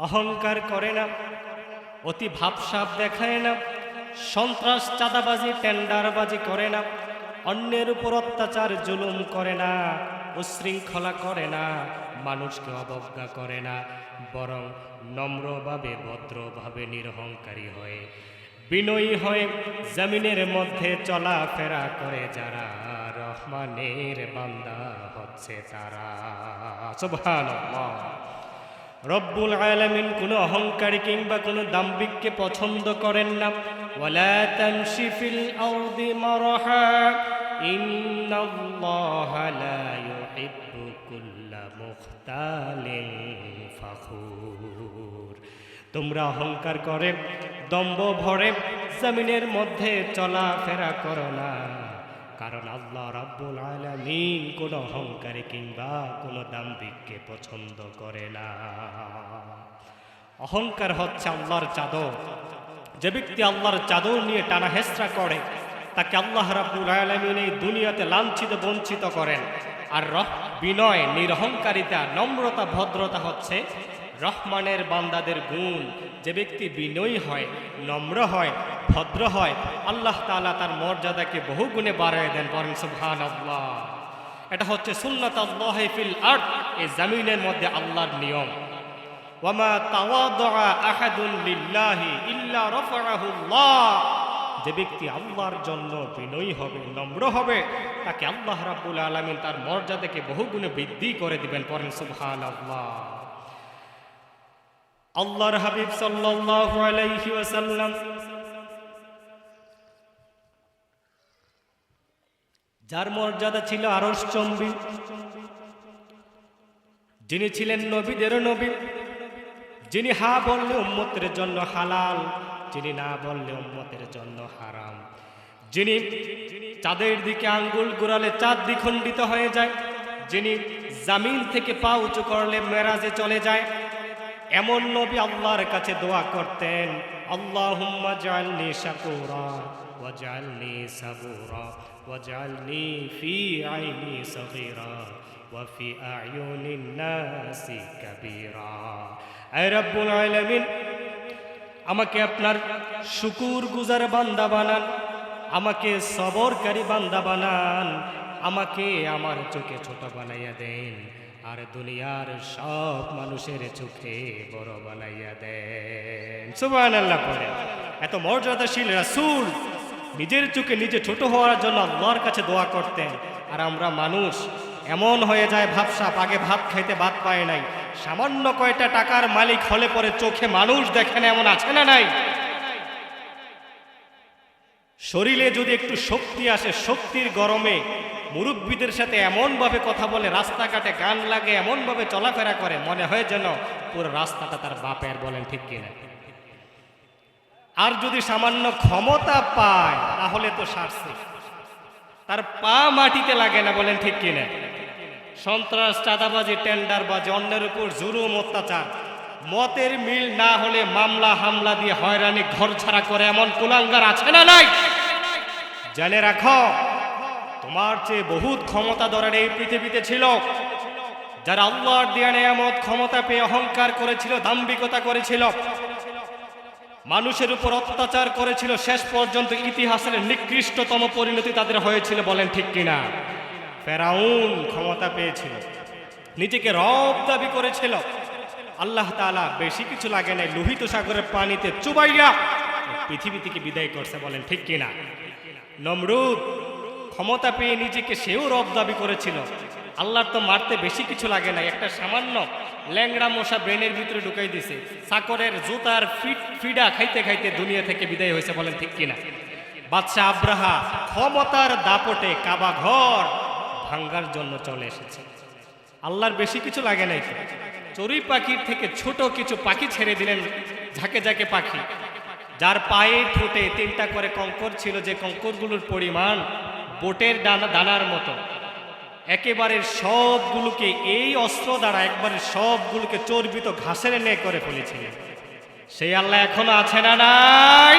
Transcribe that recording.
অহংকার করে না, অতি ভাবসাব দেখায় না, সন্ত্রাস চাঁদাবাজি টেন্ডারবাজি করে না, অন্যের উপর অত্যাচার জুলুম করে না, উশৃঙ্খলা করে না, মানুষকে অবজ্ঞা করে না, বরং নম্রভাবে ভদ্রভাবে নিরহংকারী হয়ে বিনয়ী হয়ে জমিনের মধ্যে চলাফেরা করে যারা রহমানের বান্দা হচ্ছে তারা। সুবহানাল্লাহ। রব্বুল আলামিন কোনো অহংকারী কিংবা কোনো দাম্ভিককে পছন্দ করেন না। ওয়ালা তামশি ফিল আরদি মারহা ইন্নাল্লাহা লা ইউহিব্বু কুল্লা মুখতালিন ফাখুর। তোমরা অহংকার করে দম্ভ ভরে জমিনের মধ্যে চলাফেরা করো না, কারণ আল্লাহ রাব্বুল আলামিন কোনো অহংকারী কিংবা কোনো দাম্ভিককে পছন্দ করে না। অহংকার হচ্ছে আল্লাহর চাদর। যে ব্যক্তি আল্লাহর চাদর নিয়ে টানা হেঁচড়া করে তাকে আল্লাহ রাব্বুল আলামিন এই দুনিয়াতে লাঞ্ছিত বঞ্চিত করেন। আর বিনয়, নিরহংকারিতা, নম্রতা, ভদ্রতা হচ্ছে রহমানের বান্দাদের গুণ। যে ব্যক্তি বিনয়ী হয়, নম্র হয়, ভদ্র হয়, আল্লাহ তাআলা তার মর্যাদাকে বহু গুণে বাড়ায় দেন। পড়েন সুবহানাল্লাহ। এটা হচ্ছে সুন্নাতুল্লাহি ফিল আরদ, এই জমিনের মধ্যে আল্লাহর নিয়ম। ওয়ামা তাওয়াদা আহাদুন লিল্লাহি ইল্লা রাফাআহুল্লাহ। যে ব্যক্তি আল্লাহর জন্য বিনয়ী হবে, নম্র হবে, তাকে আল্লাহ রাব্বুল আলামিন তার মর্যাদাকে বহু গুণে বৃদ্ধি করে দিবেন। পড়েন সুবহানাল্লাহ। আল্লাহর হাবিব সাল্লাল্লাহু আলাইহি ওয়াসাল্লাম যার মর্যাদা ছিল আরশচম্বী, যিনি ছিলেন নবীদেরও নবী, যিনি হা বললে উম্মতের জন্য হালাল, যিনি না বললে উম্মতের জন্য হারাম, যিনি চাঁদের দিকে আঙ্গুল ঘুরালে চাঁদ দ্বিখণ্ডিত হয়ে যায়, যিনি জামিন থেকে পা উঁচু করলে মেরাজে চলে যায়, এমন নবী আল্লাহর কাছে দোয়া করতেন, আল্লাহুম্মা জাআলনি শাকুরা ওয়াজআলনি সাবুরা ওয়াজআলনি ফি আইনি সগীরা ওয়া ফি আয়ুনিন নাসি কাবীরা। আয় রব্বুল আলামিন, আমাকে আপনার শুকুরগুজার বান্দা বানান, আমাকে সবরকারী বান্দা বানান, আমাকে আমার চোখে ছোট বানাইয়া দেন, আর দুনিয়ার সব মানুষের চোখে বড় বানাইয়া দেন। সুবহানাল্লাহ। পড়ে এত মর্যাদাশীল রাসূল নিজের চোখে নিজে ছোট হওয়ার জন্য আল্লাহর কাছে দোয়া করতেন। আর আমরা মানুষ এমন হয়ে যায় ভাবসাব, আগে ভাত খাইতে ভাত পায় নাই, সামান্য কয়টা টাকার মালিক হলে পরে চোখে মানুষ দেখে না, এমন আছে না নাই? শরীরে যদি একটু শক্তি আসে, শক্তির গরমে মুরব্বীদের সাথে এমনভাবে কথা বলে, রাস্তাঘাটে গান লাগে, এমনভাবে চলাফেরা করে, মনে হয় যেন পুরো রাস্তাটা তার বাপের। বলেন ঠিক কিনা? আর যদি সামান্য ক্ষমতা পায় তাহলে তো সারছে, তার পা মাটিতে লাগে না। বলেন ঠিক কিনা? সন্ত্রাস, চাঁদাবাজি, টেন্ডারবাজি, অন্যের উপর জুলুম, অত্যাচার, মতের মিল না হলে মামলা হামলা দিয়ে হয়রানি, ঘর ছাড়া করে এমন কুলাঙ্গার আছে না নাই? জেনে রাখো, তোমার চেয়ে বহুত ক্ষমতাধরের এই পৃথিবীতে ছিল, যারা আল্লাহর দেয়া নেয়ামত ক্ষমতা পেয়ে অহংকার করেছিল, দাম্ভিকতা করেছিল, মানুষের উপর অত্যাচার করেছিল, শেষ পর্যন্ত ইতিহাসের নিকৃষ্টতম পরিণতি তাদের হয়েছিল। বলেন ঠিক কিনা? ফেরাউন ক্ষমতা পেয়েছিল, নিজেকে রব দাবি করেছিল, আল্লাহ তাআলা বেশি কিছু লাগে নাই, লোহিত সাগরের পানিতে চুবাইয়া পৃথিবী থেকে বিদায় করছে। বলেন ঠিক কিনা? নমরুদ ক্ষমতা পেয়ে নিজেকে সেও রব দাবি করেছিল, আল্লাহর তো মারতে বেশি কিছু লাগে না, একটা সামান্য ল্যাংড়া মশা ব্রেনের ভিতরে ঢুকাই দিছে, সাকরের জুতার ফিডা খাইতে খাইতে দুনিয়া থেকে বিদায় হয়েছে। বলেন ঠিক কিনা? বাদশাহ আব্রাহা ক্ষমতার দাপটে কাবা ঘর ভাঙ্গার জন্য চলে এসেছে, আল্লাহর বেশি কিছু লাগে নাই। চড়ুই পাখির থেকে ছোট কিছু পাখি ছেড়ে দিলেন, ঝাঁকে ঝাঁকে পাখি, যার পায়ে ঠোঁটে 3টা করে কঙ্কর ছিল, যে কঙ্করগুলোর পরিমাণ বোটের দানার মতো, একেবারে সবগুলোকে এই অস্ত্র দ্বারা একবারে সবগুলোকে চর্বিত ঘাসের ন্যায় করে ফেলেছিলেন। সেই আল্লাহ এখনো আছে না নাই?